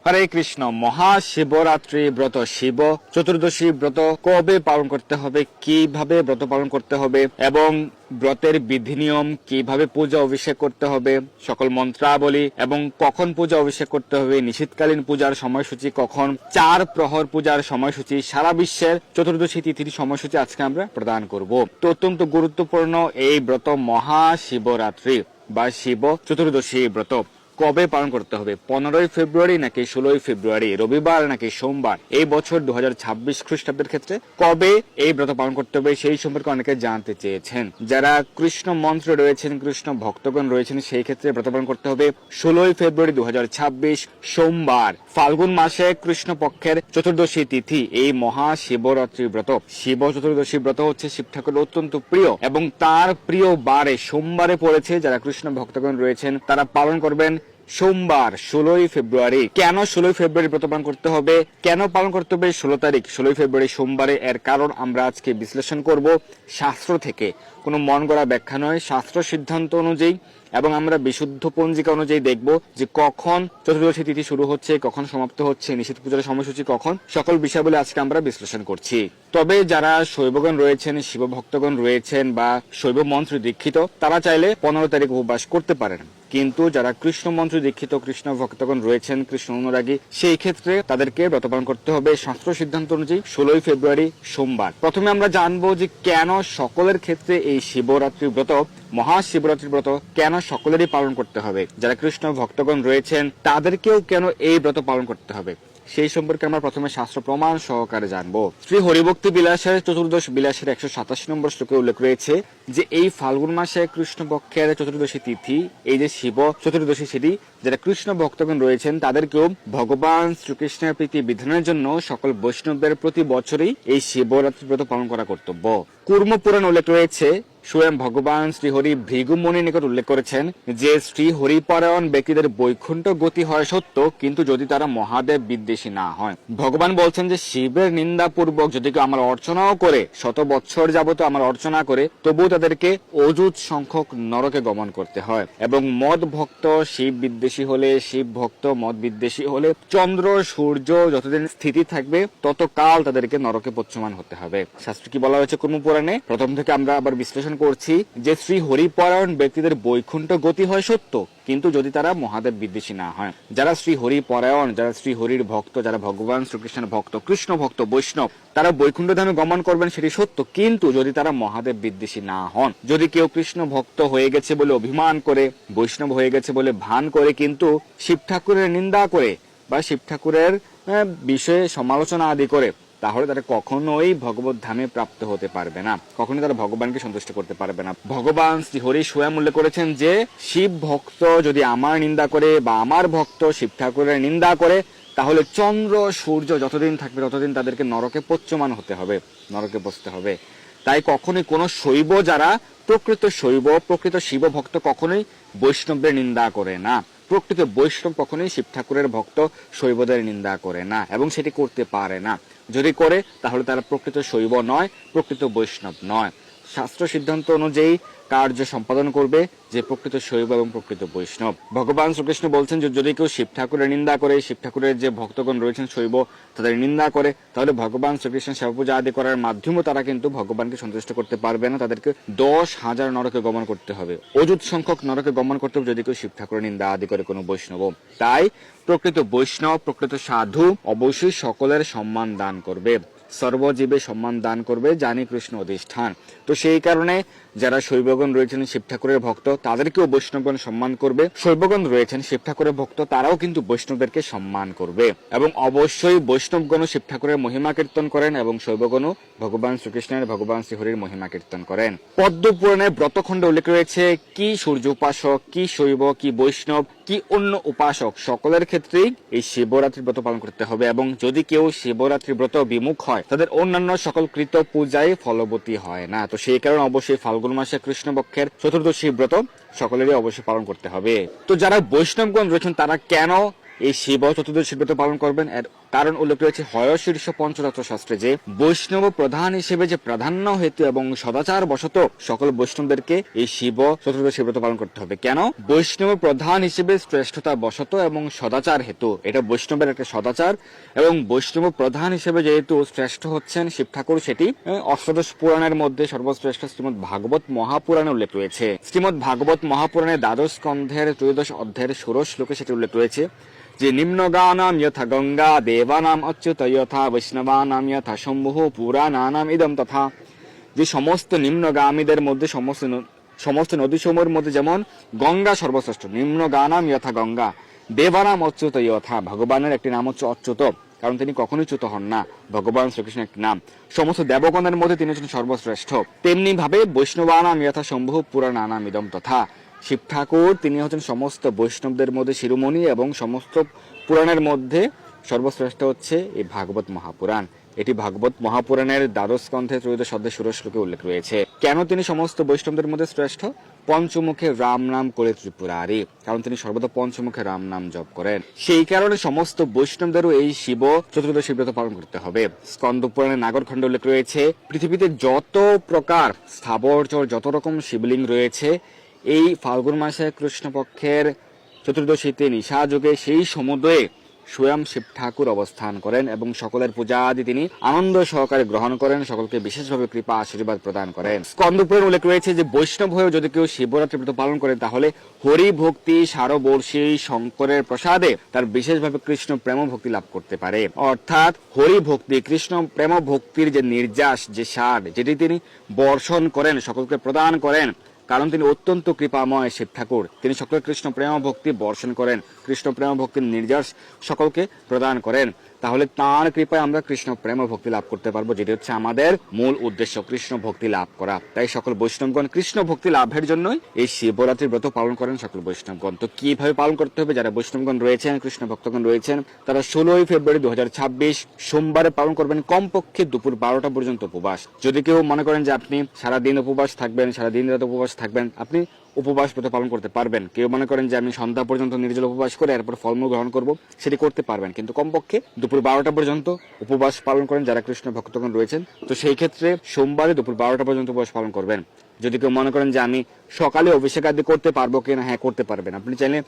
হরে কৃষ্ণ। মহাশিবরাত্রি ব্রত, শিব চতুর্দশী ব্রত কবে পালন করতে হবে, কিভাবে ব্রত পালন করতে হবে এবং ব্রতের বিধি নিয়ম, কিভাবে পূজা অভিষেক করতে হবে, সকল মন্ত্রাবলী এবং কখন পূজা অভিষেক করতে হবে, নিশীথকালীন পূজার সময়সূচি কখন, 4 প্রহর পূজার সময়সূচি, সারা বিশ্বের চতুর্দশী তিথির সময়সূচি আজকে আমরা প্রদান করব। তো অত্যন্ত গুরুত্বপূর্ণ এই ব্রত মহাশিবরাত্রি বা শিব চতুর্দশী ব্রত কবে পালন করতে হবে, 15ই ফেব্রুয়ারি নাকি 16ই ফেব্রুয়ারি, রবিবার নাকি সোমবার, এই বছর 2026 খ্রিস্টাব্দের ক্ষেত্রে কবে এই ব্রত পালন করতে হবে সেই সম্পর্কে অনেকে জানতে চেয়েছেন। যারা কৃষ্ণ মন্ত্রে রয়েছেন, কৃষ্ণ ভক্তগণ রয়েছেন, সেই ক্ষেত্রে ব্রত পালন করতে হবে 16ই ফেব্রুয়ারি 2026 সোমবার, ফাল্গুন মাসে কৃষ্ণ পক্ষের চতুর্দশী তিথি, এই মহাশিবরাত্রি ব্রত। শিব চতুর্দশী ব্রত হচ্ছে শিব ঠাকুরের অত্যন্ত প্রিয় এবং তার প্রিয় বারে সোমবারে পড়েছে। যারা কৃষ্ণ ভক্তগণ রয়েছেন তারা পালন করবেন সোমবার 16ই ফেব্রুয়ারি। কেন 16ই ফেব্রুয়ারি ব্রত পালন করতে হবে, কেন পালন করতে হবে 16 তারিখ 16ই ফেব্রুয়ারি সোমবারে, এর কারণ আমরা আজকে বিশ্লেষণ করব শাস্ত্র থেকে, কোনো মন গড়া ব্যাখ্যা নয়, শাস্ত্র সিদ্ধান্ত অনুযায়ী এবং আমরা বিশুদ্ধ পঞ্জিকা অনুযায়ী দেখব যে কখন চতুর্দশী তিথি শুরু হচ্ছে, কখন সমাপ্ত হচ্ছে, নিষিদ্ধ পূজার সময়সূচি কখন, সকল বিষয়গুলো আজকে আমরা বিশ্লেষণ করছি। তবে যারা শৈবগণ রয়েছেন, শিব ভক্তগণ রয়েছেন বা শৈব মন্ত্রে দীক্ষিত, তারা চাইলে 15 তারিখ উপবাস করতে পারেন। কিন্তু যারা কৃষ্ণ মন্ত্রে দীক্ষিত, কৃষ্ণ ভক্তগণ রয়েছেন, কৃষ্ণ অনুরাগী, সেই ক্ষেত্রে তাদেরকে ব্রত পালন করতে হবে শাস্ত্র সিদ্ধান্ত অনুযায়ী 16ই ফেব্রুয়ারি সোমবার। প্রথমে আমরা জানবো যে কেন সকলের ক্ষেত্রে এই শিবরাত্রি ব্রত, মহাশিবরাত্রি ব্রত কেন সকলেরই পালন করতে হবে, যারা কৃষ্ণ ভক্তগণ রয়েছেন তাদেরকেও কেন এই ব্রত পালন করতে হবে, সেই সম্পর্কে আমরা প্রথমে শাস্ত্র প্রমাণ সহকারে জানবো। শ্রী হরিভক্তি বিলাসের চতুর্দশ বিলাসের 187 নম্বর শ্লোকে উল্লেখ রয়েছে যে এই ফাল্গুন মাসে কৃষ্ণ পক্ষের চতুর্দশী তিথি, এই যে শিব চতুর্দশী তিথি, যারা কৃষ্ণ ভক্তগণ রয়েছেন তাদেরকেও ভগবান শ্রীকৃষ্ণের প্রীতি বিধানের জন্য সকল বৈষ্ণবদের প্রতি বছরই এই শিবরাত্রি ব্রত পালন করা কর্তব্য। কুর্ম পুরাণ উল্লেখ রয়েছে, স্বয়ং ভগবান শ্রীহরি ভৃগুমুনির নিকট উল্লেখ করেছেন যে শ্রীহরি পরায়ণ ব্যক্তিদের বৈকুণ্ঠ গতি হয় সত্য, কিন্তু যদি তারা মহাদেব বিদ্বেষী না হয়। ভগবান বলছেন যে শিবের নিন্দা পূর্বক যদি কেউ আমার অর্চনাও করে, 100 বৎসর যাবত আমার অর্চনা করে, তবু তাদেরকে অযুত সংখ্যক নরকে গমন করতে হয়। এবং মদ ভক্ত শিব বিদ্বেষী হলে, শিব ভক্ত মদ বিদ্বেষী হলে চন্দ্র সূর্য যতদিন স্থিতি থাকবে ততকাল তাদেরকে নরকে পচ্যমান হতে হবে। শাস্ত্র কি বলা হয়েছে কুর্ম পুরাণে, প্রথম থেকে আমরা আবার বিশ্লেষণ করছি যে শ্রী হরিপরায়ণ ব্যক্তিদের বৈকুণ্ঠ গতি হয় সত্য, কিন্তু যদি তারা মহাদেব বিদ্বেষী না হয়। যারা শ্রী হরি পরায়ণ, যারা শ্রী হরির ভক্ত, যারা ভগবান শ্রীকৃষ্ণের ভক্ত, কৃষ্ণ ভক্ত, বৈষ্ণব, তারা বৈকুণ্ঠ ধামে গমন করবেন সেটি সত্য, কিন্তু যদি তারা মহাদেব বিদ্বেষী না হন। যদি কেউ কৃষ্ণ ভক্ত হয়ে গেছে বলে অভিমান করে, বৈষ্ণব হয়ে গেছে বলে ভান করে, কিন্তু শিব ঠাকুরের নিন্দা করে বা শিব ঠাকুরের বিষয়ে সমালোচনা আদি করে, তাহলে তারা কখনোই ভগবত ধামে প্রাপ্ত হতে পারবে না, কখনোই তারা ভগবানকে সন্তুষ্ট করতে পারবে না। ভগবান শ্রীহরি স্বয়ং উল্লেখ করেছেন যে শিব ভক্ত যদি আমার নিন্দা করে বা আমার ভক্ত শিব ঠাকুরের নিন্দা করে, তাহলে চন্দ্র সূর্য যতদিন থাকবে ততদিন তাদেরকে নরকে পচ্যমান হতে হবে, নরকে বসতে হবে। তাই কখনোই কোনো শৈব, যারা প্রকৃত শৈব, প্রকৃত শিব ভক্ত কখনোই বৈষ্ণবদের নিন্দা করে না। প্রকৃত বৈষ্ণব কখনোই শিব ঠাকুরের ভক্ত শৈবদের নিন্দা করে না এবং সেটি করতে পারে না। যদি করে তাহলে তারা প্রকৃত শৈব নয়, প্রকৃত বৈষ্ণব নয়। শাস্ত্র সিদ্ধান্ত অনুযায়ী কার্য সম্পাদন করবে যে প্রকৃত শৈব এবং প্রকৃত বৈষ্ণব। ভগবান শ্রীকৃষ্ণ বলছেন যে যদি কেউ শিব ঠাকুরের নিন্দা করে, শিব ঠাকুরের যে ভক্তগণ রয়েছেন শৈব, তাদের নিন্দা করে, তাহলে ভগবান শ্রীকৃষ্ণ সেবা পূজা আদি করার মাধ্যমে তারা কিন্তু ভগবানকে সন্তুষ্ট করতে পারবে না, তাদেরকে 10,000 নরকে গমন করতে হবে, অযুত সংখ্যক নরকে গমন করতে হবে যদি কেউ শিব ঠাকুরের নিন্দা আদি করে কোনো বৈষ্ণব। তাই প্রকৃত বৈষ্ণব, প্রকৃত সাধু অবশ্যই সকলের সম্মান দান করবে, সর্বজীবে সম্মান দান করবে, জানি কৃষ্ণ অধিষ্ঠান। তো সেই কারণে যারা শৈবগণ রয়েছেন শিব ঠাকুরের ভক্ত, তাদেরকেও বৈষ্ণবগণ সম্মান করবে। শৈবগণ রয়েছেন শিব ঠাকুরের ভক্ত, তারাও কিন্তু বৈষ্ণবদেরকে সম্মান করবে। এবং অবশ্যই বৈষ্ণবগণও শিব ঠাকুরের মহিমা কীর্তন করেন এবং শৈবগণও ভগবান শ্রীকৃষ্ণের, ভগবান শ্রীহরির মহিমা কীর্তন করেন। পদ্ম পুরাণে ব্রতখণ্ডে উল্লেখ রয়েছে কি সূর্য উপাসক, কি শৈব, কি বৈষ্ণব, কি অন্য উপাসক, সকলের ক্ষেত্রেই এই শিবরাত্রি ব্রত পালন করতে হবে। এবং যদি কেউ শিবরাত্রি ব্রত বিমুখ হয়, তাদের অন্যান্য সকল কৃত পূজায় ফলবতী হয় না। তো সেই কারণে অবশ্যই ফাল্গুন মাসে কৃষ্ণপক্ষের চতুর্দশী ব্রত সকলেরই অবশ্যই পালন করতে হবে। তো যারা বৈষ্ণবগণ রয়েছেন তারা কেন এই শিব চতুর্দশী ব্রত পালন করবেন। এর কারণ উল্লেখ রয়েছে হয়শীর্ষ পঞ্চতত্ত্ব শাস্ত্রে যে বৈষ্ণব প্রধান হিসেবে যে প্রাধান্য হেতু এবং সদাচার বশত সকল বৈষ্ণবদেরকে এই শিব চতুর্দশী ব্রত পালন করতে হবে। কেন? বৈষ্ণব প্রধান হিসেবে শ্রেষ্ঠতা বশত এবং সদাচার হেতু, এটা বৈষ্ণবের একটা সদাচার, এবং বৈষ্ণব প্রধান হিসেবে যেহেতু শ্রেষ্ঠ হচ্ছেন শিব ঠাকুর, সেটি অষ্টাদশ পুরাণের মধ্যে সর্বশ্রেষ্ঠ শ্রীমদ ভাগবত মহাপুরাণে উল্লেখ রয়েছে। শ্রীমদ ভাগবত মহাপুরাণের দ্বাদশ স্কন্ধের ত্রয়োদশ অধ্যায়ের ষোড়শ শ্লোকে সেটি উল্লেখ রয়েছে যে নিম্নগানাম যথা গঙ্গা দেবানাম অচ্যুত যথা বৈষ্ণবানাম যথা শম্ভুঃ পুরাণানাম ইদম তথা, যে সমস্ত নিম্নগামীদের মধ্যে সমস্ত নদীসমূহের মধ্যে যেমন গঙ্গা সর্বশ্রেষ্ঠ, নিম্নগানাম যথা গঙ্গা, দেবানাম অচ্যুত যথা, ভগবানের একটি নাম হচ্ছে অচ্যুত, কারণ তিনি কখনোই চ্যুত হন না, ভগবান শ্রীকৃষ্ণের একটি নাম, সমস্ত দেবগণের মধ্যে তিনি হচ্ছেন সর্বশ্রেষ্ঠ। তেমনি ভাবে বৈষ্ণবানাম যথা শম্ভুঃ পুরাণানাম ইদম তথা, শিব ঠাকুর তিনি হচ্ছেন সমস্ত বৈষ্ণবদের মধ্যে শিরোমণি এবং সমস্ত পুরাণের মধ্যে সর্বশ্রেষ্ঠ হচ্ছে এই ভাগবত মহাপুরাণ। এটি ভাগবত মহাপুরাণের দ্বাদশ স্কন্ধে ত্রয়োদশ অধ্যায় ষোড়শ শ্লোকে উল্লেখ রয়েছে। কেন তিনি সমস্ত বৈষ্ণবদের মধ্যে শ্রেষ্ঠ? পঞ্চমুখে রাম নাম করে ত্রিপুরারি, কারণ তিনি সর্বদা পঞ্চমুখে রাম নাম জপ করেন। সেই কারণে সমস্ত বৈষ্ণবদেরও এই শিব চতুর্দশী ব্রত পালন করতে হবে। স্কন্দ পুরাণের নাগরখণ্ডে উল্লেখ রয়েছে পৃথিবীতে যত প্রকার স্থাবরচর যত রকম শিবলিঙ্গ রয়েছে, এই ফাল্গুন মাসে কৃষ্ণপক্ষের চতুর্দশীতে নিশা যোগে সেই সমুদ্রে স্বয়ং শিব ঠাকুর অবস্থান করেন এবং সকলের পূজা আদি তিনি আনন্দ সহকারে গ্রহণ করেন, সকলকে বিশেষভাবে কৃপা আশীর্বাদ প্রদান করেন। স্কন্দপুরাণে উল্লেখ রয়েছে যে বৈষ্ণব হয়েও যদি কেউ শিবরাত্রি ব্রত পালন করে তাহলে হরি ভক্তি সারবর্ষী শঙ্করের প্রসাদে তার বিশেষভাবে কৃষ্ণ প্রেম ভক্তি লাভ করতে পারে। অর্থাৎ হরি ভক্তি কৃষ্ণ প্রেম ভক্তির যে নির্যাস, যে সার, যেটি তিনি বর্ষণ করেন, সকলকে প্রদান করেন, কারণ তিনি অত্যন্ত কৃপাময় শিব ঠাকুর, তিনি সকলের কৃষ্ণ প্রেম ভক্তি বর্ষণ করেন, কৃষ্ণ প্রেম ভক্তির নির্যাস সকলকে প্রদান করেন। তাহলে তাঁর কৃপায় আমরা কৃষ্ণ প্রেম ভক্তি লাভ করতে পারবো, যেটি হচ্ছে আমাদের মূল উদ্দেশ্য, কৃষ্ণ ভক্তি লাভ করা। তাই সকল বৈষ্ণবগণ কৃষ্ণ ভক্তি লাভের জন্যই এই শিবরাত্রির ব্রত পালন করেন সকল বৈষ্ণবগণ। তো কিভাবে পালন করতে হবে? যারা বৈষ্ণবগণ রয়েছেন, কৃষ্ণ ভক্তগণ রয়েছেন, তারা 16 ফেব্রুয়ারি 2026 সোমবারে পালন করবেন কমপক্ষে দুপুর 12টা পর্যন্ত উপবাস। যদি কেউ মনে করেন যে আপনি সারাদিন উপবাস থাকবেন, সারাদিন রাত উপবাস থাকবেন, আপনি উপবাস ব্রত পালন করতে পারবেন। কেউ মনে করেন যে আমি সন্ধ্যা পর্যন্ত নির্জল উপবাস করে এরপর ফলমূল গ্রহণ করব, সেটি করতে পারবেন, কিন্তু কমপক্ষে দুপুর 12টা পর্যন্ত উপবাস পালন করেন যারা কৃষ্ণ ভক্তগণ রয়েছেন। তো সেই ক্ষেত্রে সোমবারে দুপুর 12টা পর্যন্ত উপবাস পালন করবেন। যদি কেউ মনে করেন যে আমি সকালে অভিষেক আদি করতে পারবো কিনা, হ্যাঁ করতে পারবেন। আপনি চাইলে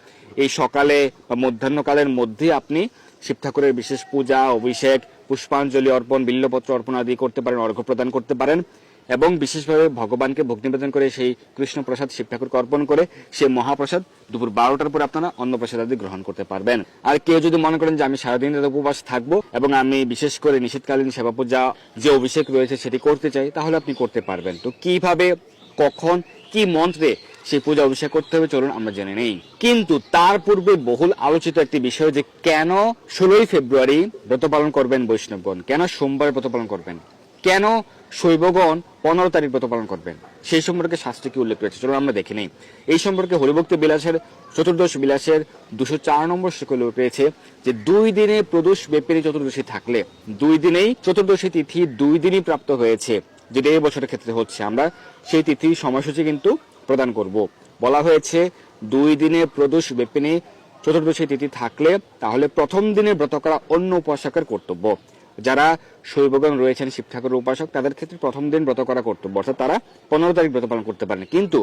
এই সকালে বা মধ্যাহ্নকালের মধ্যে আপনি শিব ঠাকুরের বিশেষ পূজা, অভিষেক, পুষ্পাঞ্জলি অর্পণ, বিল্লপত্র অর্পণ আদি করতে পারেন, অর্ঘ্য প্রদান করতে পারেন এবং বিশেষভাবে ভগবানকে ভক্তি নিবেদন করে সেই কৃষ্ণ প্রসাদ শিব ঠাকুরকে অর্পণ করে সেই মহাপ্রসাদ দুপুর 12টার পরে আপনারা অন্ন প্রসাদ আদি গ্রহণ করতে পারবেন। আর কেউ যদি মনে করেন যে আমি সারাদিন রাত উপবাস থাকবো এবং আমি বিশেষ করে নিষেধকালীন সেবা পূজা যে অভিষেক রয়েছে সেটি করতে চাই, তাহলে আপনি করতে পারবেন। তো কিভাবে, কখন, কি মন্ত্রে সেই পূজা অভিষেক করতে হবে চলুন আমরা জেনে নেই। কিন্তু তার পূর্বে বহুল আলোচিত একটি বিষয় যে কেন 16 ফেব্রুয়ারি ব্রত পালন করবেন বৈষ্ণবগণ, কেন সোমবার ব্রত পালন করবেন, কেন শৈবগণ 15 তারিখ ব্রত পালন করবেন, সেই সম্পর্কে শাস্ত্রে কি উল্লেখ রয়েছে চলুন আমরা দেখে নেই। এই সম্পর্কে হরিভক্তি বিলাসের চতুর্দশ বিলাসের 204 নম্বর শ্লোকে উল্লেখ রয়েছে যে 2 দিনে প্রদোষ ব্যাপিনী চতুর্দশী থাকলে, 2 দিনেই চতুর্দশী তিথি 2 দিনই প্রাপ্ত হয়েছে, যেটা এই বছরের ক্ষেত্রে হচ্ছে, আমরা সেই তিথির সময়সূচি কিন্তু প্রদান করব। বলা হয়েছে 2 দিনে প্রদোষ ব্যাপিনী চতুর্দশী তিথি থাকলে তাহলে প্রথম দিনে ব্রত করা অন্য উপাসকের কর্তব্য। যারা শৈবগণ রয়েছেন শিব ঠাকুরের উপাসক, তাদের ক্ষেত্রে প্রথম দিন ব্রত করা কর্তব্য, অর্থাৎ তারা 15 তারিখ ব্রত পালন করতে পারেন। কিন্তু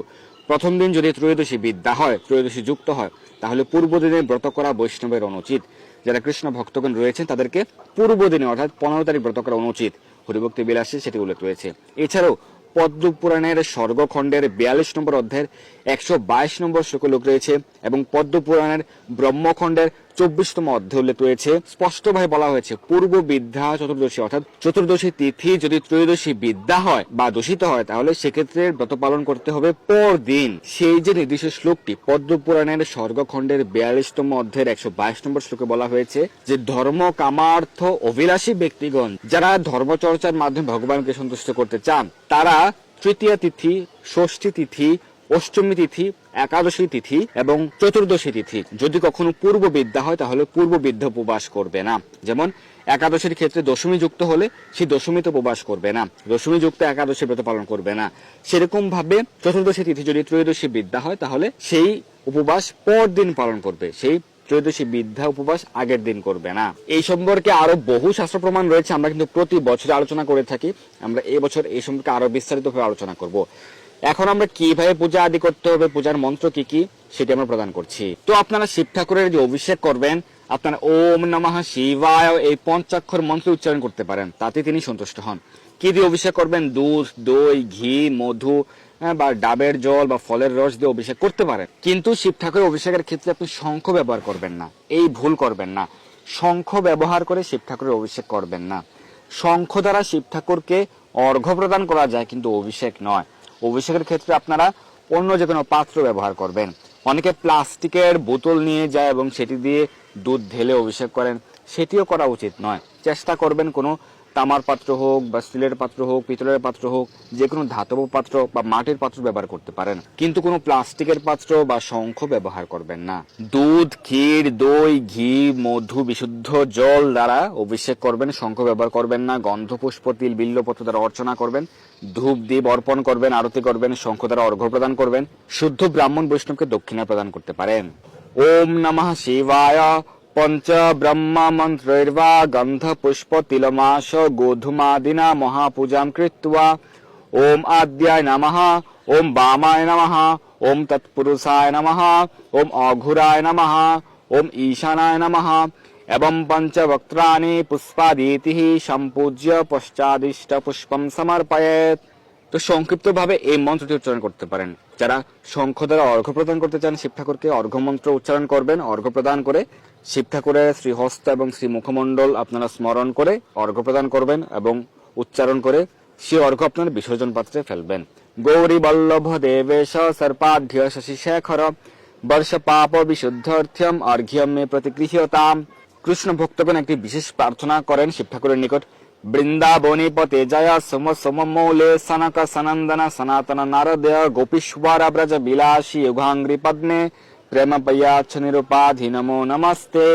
প্রথম দিন যদি ত্রয়োদশী বিদ্যা হয়, ত্রয়োদশী যুক্ত হয়, তাহলে পূর্ব দিনে ব্রত করা বৈষ্ণবের অনুচিত। যারা কৃষ্ণ ভক্তগণ রয়েছেন তাদেরকে পূর্ব দিনে অর্থাৎ 15 তারিখ ব্রত করা অনুচিত, হরিভক্তি বিলাসে সেটি উল্লেখ রয়েছে। এছাড়াও পদ্ম পুরাণের স্বর্গখণ্ডের 42 নম্বর অধ্যায়ের 122 নম্বর শ্লোকে উল্লেখ রয়েছে এবং পদ্ম পুরাণের ব্রহ্মখণ্ডের 24তম অধ্যায়ে উল্লেখ রয়েছে, স্পষ্টভাবে বলা হয়েছে পূর্ব বিদ্যা চতুর্দশী অর্থাৎ চতুর্দশী তিথি যদি ত্রয়োদশী বিদ্যা হয় বা দূষিত হয় তাহলে সেক্ষেত্রে ব্রত পালন করতে হবে পর দিন। সেই যে নির্দিষ্ট শ্লোকটি পদ্ম পুরাণের স্বর্গখণ্ডের 42তম অধ্যায়ের 122 নম্বর শ্লোকে বলা হয়েছে যে ধর্ম কামার্থ অভিলাষী ব্যক্তিগণ যারা ধর্মচর্চার মাধ্যমে ভগবানকে সন্তুষ্ট করতে চান, তারা তৃতীয়া তিথি, ষষ্ঠী তিথি, অষ্টমী তিথি, একাদশী তিথি এবং চতুর্দশী তিথি যদি কখনো পূর্ব বিদ্যা হয় তাহলে পূর্ব বিদ্যা উপবাস করবে না। যেমন একাদশীর ক্ষেত্রে দশমী যুক্ত হলে সেই দশমীতে উপবাস করবে না, দশমী যুক্ত একাদশী ব্রত পালন করবে না। সেরকম ভাবে চতুর্দশী তিথি যদি ত্রয়োদশী বিদ্যা হয় তাহলে সেই উপবাস পর দিন পালন করবে, সেই ত্রয়োদশী বিদ্যা উপবাস আগের দিন করবে না। এই সম্পর্কে আরো বহু শাস্ত্র প্রমাণ রয়েছে, আমরা কিন্তু প্রতি বছর আলোচনা করে থাকি। আমরা এই বছর এই সম্পর্কে আরো বিস্তারিতভাবে আলোচনা করব। এখন আমরা কিভাবে পূজা আদি করতে হবে, পূজার মন্ত্র কি কি সেটি আমরা প্রদান করছি। তো আপনারা শিব ঠাকুরের যে অভিষেক করবেন, আপনারা ওম নমঃ শিবায় এই পঞ্চাক্ষর মন্ত্র উচ্চারণ করতে পারেন, তাতে তিনি সন্তুষ্ট হন। কি দিয়ে অভিষেক করবেন? দুধ, দই, ঘি, মধু বা ডাবের জল বা ফলের রস দিয়ে অভিষেক করতে পারেন। কিন্তু শিব ঠাকুরের অভিষেকের ক্ষেত্রে আপনি শঙ্খ ব্যবহার করবেন না, এই ভুল করবেন না। শঙ্খ ব্যবহার করে শিব ঠাকুরের অভিষেক করবেন না। শঙ্খ দ্বারা শিব ঠাকুরকে অর্ঘ্য প্রদান করা যায়, কিন্তু অভিষেক নয়। অভিষেকের ক্ষেত্রে আপনারা অন্য যে কোনো পাত্র ব্যবহার করবেন। অনেকে প্লাস্টিকের বোতল নিয়ে যায় এবং সেটি দিয়ে দুধ ঢেলে অভিষেক করেন, সেটিও করা উচিত নয়। চেষ্টা করবেন কোনো তামার পাত্র হোক বা স্টিলের পাত্র হোক, পিতলের পাত্র হোক, যে কোনো ধাতব পাত্র বা মাটির পাত্র ব্যবহার করতে পারেন, কিন্তু কোনো প্লাস্টিকের পাত্র বা শঙ্খ ব্যবহার করবেন না। দুধ, ক্ষীর, দই, ঘি, মধু, বিশুদ্ধ জল দ্বারা অভিষেক করবেন, শঙ্খ ব্যবহার করবেন না। গন্ধ, পুষ্প, তিল, বিল্লপত্র দ্বারা অর্চনা করবেন, ধূপ দ্বীপ অর্পণ করবেন, আরতি করবেন, শঙ্খ দ্বারা অর্ঘ্য প্রদান করবেন। শুদ্ধ ব্রাহ্মণ বৈষ্ণবকে দক্ষিণা প্রদান করতে পারেন। ওম নমঃ শিবায় পঞ্চ ব্রহ্ম মন্ত্রৈর্বা গন্ধ পুষ্প তিলমাস গোধূমাদিনা মহাপূজাম কৃত্বা ওম আদ্যায় নমঃ ওম বামায় নমঃ ওম তৎপুরুষায় নমঃ ওম অঘুরায় নমঃ ওম ঈশানায় নমঃ এবং পঞ্চবক্ত্রাণি পুষ্পাদিতি সম্পূজ্য পশ্চাদিষ্ট পুষ্পম সমর্পয়েৎ। তো সংক্ষিপ্ত ভাবে এই মন্ত্রটি উচ্চারণ করতে পারেন। যারা শঙ্খ দ্বারা অর্ঘ্য প্রদান করতে চান শিব ঠাকুরকে, অর্ঘ্য মন্ত্র উচ্চারণ করবেন। অর্ঘ্য প্রদান করে শিব ঠাকুরের শ্রীহস্ত এবং শ্রী মুখমণ্ডল আপনারা স্মরণ করে অর্ঘ্য প্রদান করবেন এবং উচ্চারণ করে সে অর্ঘ্য আপনার বিসর্জন পাত্রে ফেলবেন। গৌরী বল্লভ দেবেশ সর্পাঢ্য শশী শেখর বর্ষ পাপ বিশুদ্ধার্থ্যম অর্ঘ্যম মে প্রতিগৃহ্যতাম। কৃষ্ণ ভক্তগণ একটি বিশেষ প্রার্থনা করেন শিব ঠাকুরের নিকট। বৃন্দাবনী পতে জয় সোম সোমমৌলে সনক সনন্দন সনাতন নারদয় গোপীশ্বর ব্রজ বিলাসী যুগাঙ্গ্রি পদ্মে প্রেম পয়াচ্ছ নিরুপাধি নমো নমস্তে।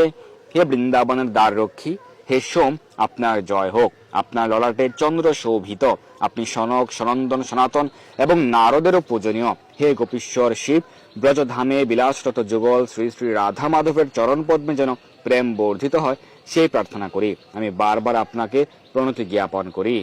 হে বৃন্দাবনের দ্বাররক্ষী, হে সোম, আপনার জয় হোক। আপনার ললাটের চন্দ্র শোভিত, আপনি সনক সনন্দন সনাতন এবং নারদেরও পূজনীয়। হে গোপীশ্বর শিব, ব্রজধামে বিলাসরত যুগল শ্রী শ্রী রাধা মাধবের চরণ পদ্মে যেন প্রেম বর্ধিত হয়, সেই প্রার্থনা করি। আমি বারবার আপনাকে প্রণতি জ্ঞাপন করি।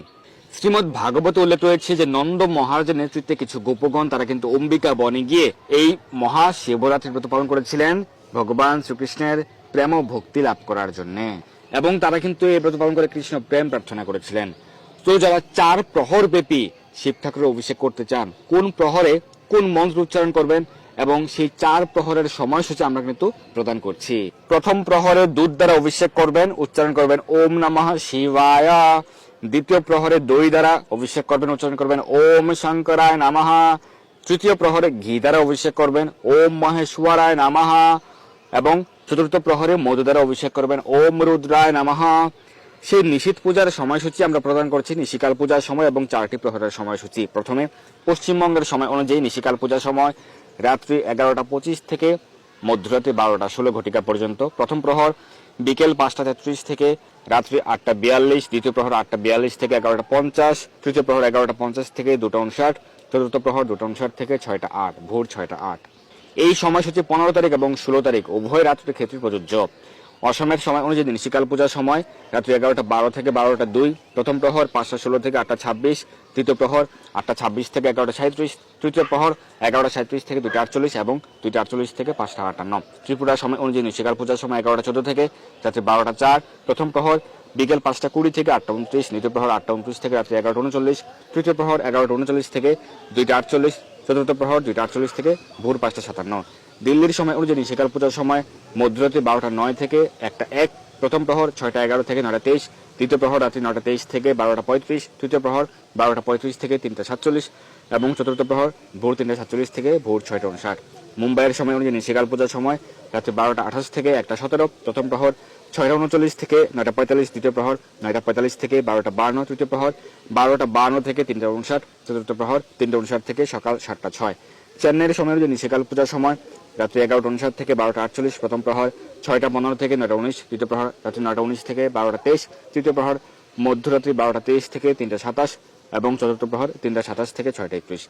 শ্রীমদ ভাগবতে উল্লেখ রয়েছে যে নন্দ মহারাজের নেতৃত্বে কিছু গোপগণ তারা কিন্তু অম্বিকা বনে গিয়ে এই মহা শিবরাত্রির ব্রত পালন করেছিলেন ভগবান শ্রীকৃষ্ণের প্রেম ও ভক্তি লাভ করার জন্য, এবং তারা কিন্তু এই ব্রত পালন করে কৃষ্ণ প্রেম প্রার্থনা করেছিলেন। তো যারা 4 প্রহর ব্যাপী শিব ঠাকুরের অভিষেক করতে চান, কোন প্রহরে কোন মন্ত্র উচ্চারণ করবেন এবং সেই 4 প্রহরের সময়সূচি আমরা কিন্তু প্রদান করছি। প্রথম প্রহরে দুধ দ্বারা অভিষেক করবেন, উচ্চারণ করবেন ওম নমঃ শিবায়। দ্বিতীয় প্রহরে দই দ্বারা অভিষেক করবেন, উচ্চারণ করবেন ওম শঙ্করায় নমঃ। তৃতীয় প্রহরে ঘি দ্বারা অভিষেক করবেন ওম মহেশ্বরায় নমঃ। এবং চতুর্থ প্রহরে মধু দ্বারা অভিষেক করবেন ওম রুদ্রায় নমঃ। সেই নিশীথ পূজার সময়সূচি আমরা প্রদান করছি, নিশিকাল পূজার সময় এবং 4টি প্রহরের সময়সূচি। প্রথমে পশ্চিমবঙ্গের সময় অনুযায়ী নিশিকাল পূজার সময় রাত্রি 11:25 থেকে মধ্যরাত্রি 12:16 পর্যন্ত। প্রথম প্রহর বিকেল 5:33 থেকে রাত্রি 8:42, দ্বিতীয় প্রহর 8:42 থেকে 11:50, তৃতীয় প্রহর 11:50 থেকে 2:59, চতুর্থ প্রহর 2:59 থেকে 6:08, ভোর 6:08। এই সময়সূচি 15 তারিখ এবং 16 তারিখ উভয় রাত্রির ক্ষেত্রে প্রযোজ্য। অসমের সময় অনুযায়ী নিশিকাল পূজার সময় রাত্রি 11:12 থেকে 12:02, প্রথম প্রহর 5:16 থেকে 8:26, দ্বিতীয় প্রহর 8:26 থেকে 11:37, তৃতীয় প্রহর 11:37 থেকে 2:48 এবং 2:48 থেকে 5:58। ত্রিপুরার সময় অনুযায়ী নিশিকাল পূজার সময় 11:14 থেকে রাত্রি 12:04, প্রথম প্রহর বিকেল 5:20 থেকে 8:29, দ্বিতীয় প্রহর 8:29 থেকে রাত্রি 11:39, তৃতীয় প্রহর 11:39 থেকে 2:48, চতুর্থ প্রহর 2:48 থেকে ভোর 5:57। দিল্লির সময় অনুযায়ী নিশিকাল পূজার সময় মধ্যরাত্রি 12:09 থেকে 1:01, প্রথম প্রহর 6:11 থেকে 9:23, দ্বিতীয় প্রহর রাত্রি 9:23 থেকে 12:35, তৃতীয় প্রহর 12:35 থেকে 3:47 এবং চতুর্থ প্রহর ভোর 3:47 থেকে ভোর 6:59। মুম্বাইয়ের সময় অনুযায়ী নিশিকাল পূজার সময় রাত্রি 12:28 থেকে 1:17, প্রথম প্রহর 6:39 থেকে 9:45, দ্বিতীয় প্রহর 9:45 থেকে 12:52, তৃতীয় প্রহর 12:52 থেকে 3:59, চতুর্থ প্রহর 3:59 থেকে সকাল 7:06। চেন্নাইয়ের সময় অনুযায়ী নিশিকাল পূজার সময় রাত্রি 11:59 থেকে 12:48, প্রথম প্রহর 6:15 থেকে 9:19, দ্বিতীয় প্রহর রাত্রি 9:19 থেকে 12:23, তৃতীয় প্রহর মধ্যরাত্রি 12:23 থেকে 3:27 এবং চতুর্থ প্রহর 3:27 থেকে 6:21।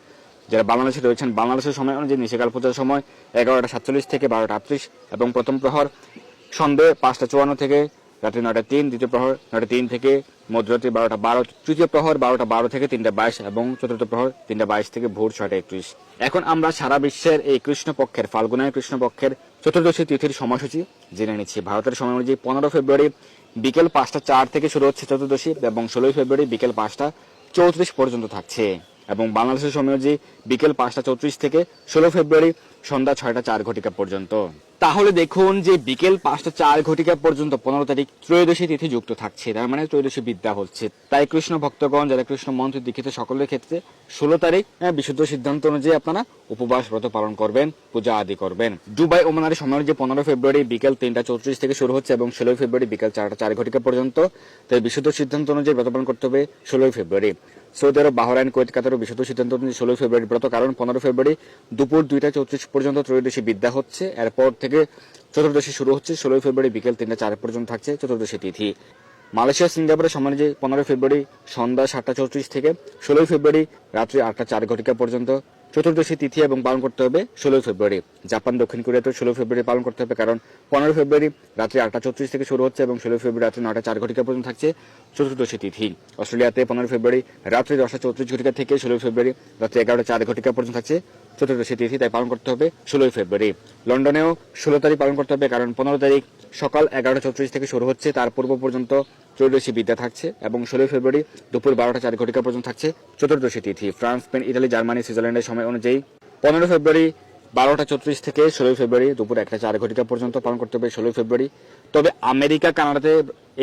যারা বাংলাদেশে রয়েছেন বাংলাদেশের সময় অনুযায়ী নিশিকাল পূজার সময় 11:47 থেকে 12:38 এবং প্রথম প্রহর সন্ধ্যে 5:54 থেকে রাত্রি 9:03, দ্বিতীয় প্রহর 9:03 থেকে মধ্যরাত্রি 12:12, তৃতীয় প্রহর 12:12 থেকে 3:22 এবং চতুর্থ প্রহর 3:22 থেকে ভোর 6:31। এখন আমরা সারা বিশ্বের এই কৃষ্ণপক্ষের ফাল্গুনের কৃষ্ণপক্ষের চতুর্দশী তিথির সময়সূচি জেনে নিচ্ছি। ভারতের সময় অনুযায়ী 15 ফেব্রুয়ারি বিকেল 5:04 থেকে শুরু হচ্ছে চতুর্দশী এবং 16 ফেব্রুয়ারি বিকেল 5:34 পর্যন্ত থাকছে, এবং বাংলাদেশের সময় অনুযায়ী বিকেল 5:34 থেকে 16 ফেব্রুয়ারি সন্ধ্যা 6:04 পর্যন্ত। তাহলে দেখুন যে বিকেল 5:04 পর্যন্ত 15 তারিখ ত্রয়োদশী তিথি যুক্ত থাকছে, তার মানে ত্রয়োদশী বিদ্যা হচ্ছে। তাই কৃষ্ণ ভক্তগণ যারা কৃষ্ণ মন্ত্রে দীক্ষিত সকলের ক্ষেত্রে 16 তারিখ বিশুদ্ধ সিদ্ধান্ত অনুযায়ী আপনারা উপবাস ব্রত পালন করবেন, পূজা আদি করবেন। দুবাই ওমানের সময় অনুযায়ী 15 ফেব্রুয়ারি বিকেল 3:34 থেকে শুরু হচ্ছে এবং 16 ফেব্রুয়ারি বিকেল 4:04 পর্যন্ত। তাই বিশুদ্ধ সিদ্ধান্ত অনুযায়ী ব্রত পালন করতে হবে 16 ফেব্রুয়ারি। সৌদি আরব, বাহরাইন, কুয়েত, কাতারও বিশুদ্ধ সিদ্ধান্ত অনুযায়ী 16 ফেব্রুয়ারি ব্রত, কারণ 15 ফেব্রুয়ারি দুপুর 2:34 পর্যন্ত ত্রয়োদশী বিদ্যা হচ্ছে। এরপর থেকে চতুর্দশী শুরু হচ্ছে, 16 ফেব্রুয়ারি বিকেল 3:04 পর্যন্ত থাকছে চতুর্দশী তিথি। মালয়েশিয়া, সিঙ্গাপুরের সময় অনুযায়ী 15 ফেব্রুয়ারি সন্ধ্যা 7:34 থেকে 16 ফেব্রুয়ারি রাত্রি 8:04 পর্যন্ত চতুর্দশী তিথি এবং পালন করতে হবে 16 ফেব্রুয়ারি। জাপান, দক্ষিণ কোরিয়াতে 16 ফেব্রুয়ারি পালন করতে হবে, কারণ 15 ফেব্রুয়ারি রাত্রি 8:34 থেকে শুরু হচ্ছে এবং 16 ফেব্রুয়ারি রাত্রি 9:04 পর্যন্ত থাকছে চতুর্দশী তিথি। অস্ট্রেলিয়াতে 15 ফেব্রুয়ারি রাত্রি 10:34 থেকে 16 ফেব্রুয়ারি রাত্রি 11:04 পর্যন্ত থাকছে চতুর্দশী তিথি, তাই পালন করতে হবে 16 ফেব্রুয়ারি। লন্ডনেও 16 তারিখ পালন করতে হবে, কারণ 15 তারিখ সকাল 11:34 থেকে শুরু হচ্ছে, তার পূর্ব পর্যন্ত ত্রয়োদশী বিদ্যা থাকছে এবং 16 ফেব্রুয়ারি দুপুর 12:04 পর্যন্ত থাকছে চতুর্দশী তিথি। ফ্রান্স, স্পেন, ইতালি, জার্মানি, সুইজারল্যান্ডের সময় অনুযায়ী 15 ফেব্রুয়ারি 12:34 থেকে 16 ফেব্রুয়ারি দুপুর 1:04 পর্যন্ত পালন করতে হবে 16 ফেব্রুয়ারি। তবে আমেরিকা, কানাডাতে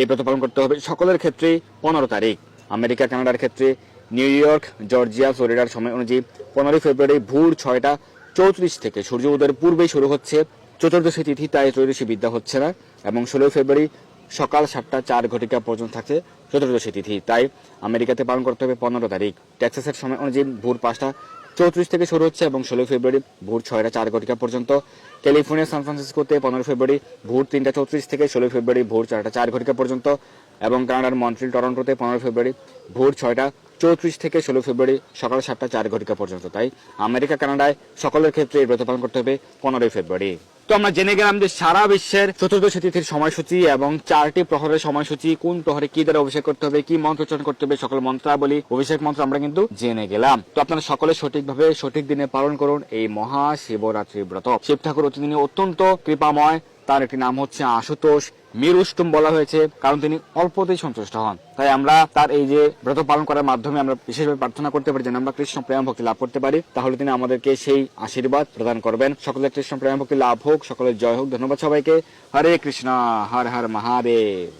এই ব্রত পালন করতে হবে সকলের ক্ষেত্রে 15 তারিখ। আমেরিকা, কানাডার ক্ষেত্রে নিউ ইয়র্ক, জর্জিয়া, ফ্লোরিডার সময় অনুযায়ী 15 ফেব্রুয়ারি ভোর 6:34 থেকে সূর্য উদয়ের পূর্বেই শুরু হচ্ছে চতুর্দশী তিথি, তাই ত্রয়োদশী বিদ্যা হচ্ছে না, এবং 16 ফেব্রুয়ারি সকাল 7:04 পর্যন্ত থাকছে চতুর্দশী তিথি, তাই আমেরিকাতে পালন করতে হবে 15 তারিখ। টেক্সাসের সময় অনুযায়ী ভোর 5:34 থেকে শুরু হচ্ছে এবং 16 ফেব্রুয়ারি ভোর 6:04 পর্যন্ত। ক্যালিফোর্নিয়া, সান ফ্রান্সিসকোতে 15 ফেব্রুয়ারি ভোর 3:34 থেকে 16 ফেব্রুয়ারি ভোর 4:04 পর্যন্ত, এবং কানাডার মন্ট্রিল, টরন্টোতে 15 ফেব্রুয়ারি ভোর 6:34 থেকে 16 ফেব্রুয়ারি সকাল 7:04 পর্যন্ত। তাই আমেরিকা, কানাডায় সকলের ক্ষেত্রে এই ব্রত পালন করতে হবে 15 ফেব্রুয়ারি। তো আমরা জেনে গেলাম যে সারা বিশ্বের চতুর্দশী তিথির সময়সূচি এবং 4টি প্রহরের সময়সূচি, কোন প্রহরে কি দ্বারা অভিষেক করতে হবে, কি মন্ত্রোচ্চারণ করতে হবে, সকল মন্ত্রাবলী, অভিষেক মন্ত্র আমরা কিন্তু জেনে গেলাম। তো আপনারা সকলে সঠিকভাবে সঠিক দিনে পালন করুন এই মহা শিবরাত্রি ব্রত। শিব ঠাকুর তিনি অত্যন্ত কৃপাময়, তার একটি নাম হচ্ছে আশুতোষ। মিরুষ্টুম বলা হয়েছে কারণ তিনি অল্পতেই সন্তুষ্ট হন। তাই আমরা তার এই যে ব্রত পালন করার মাধ্যমে আমরা বিশেষভাবে প্রার্থনা করতে পারি যেন আমরা কৃষ্ণ প্রেম ভক্তি লাভ করতে পারি, তাহলে তিনি আমাদেরকে সেই আশীর্বাদ প্রদান করবেন। সকলের কৃষ্ণ প্রেম ভক্তি লাভ হোক, সকলের জয় হোক। ধন্যবাদ সবাইকে। হরে কৃষ্ণ, হর হর মহাদেব।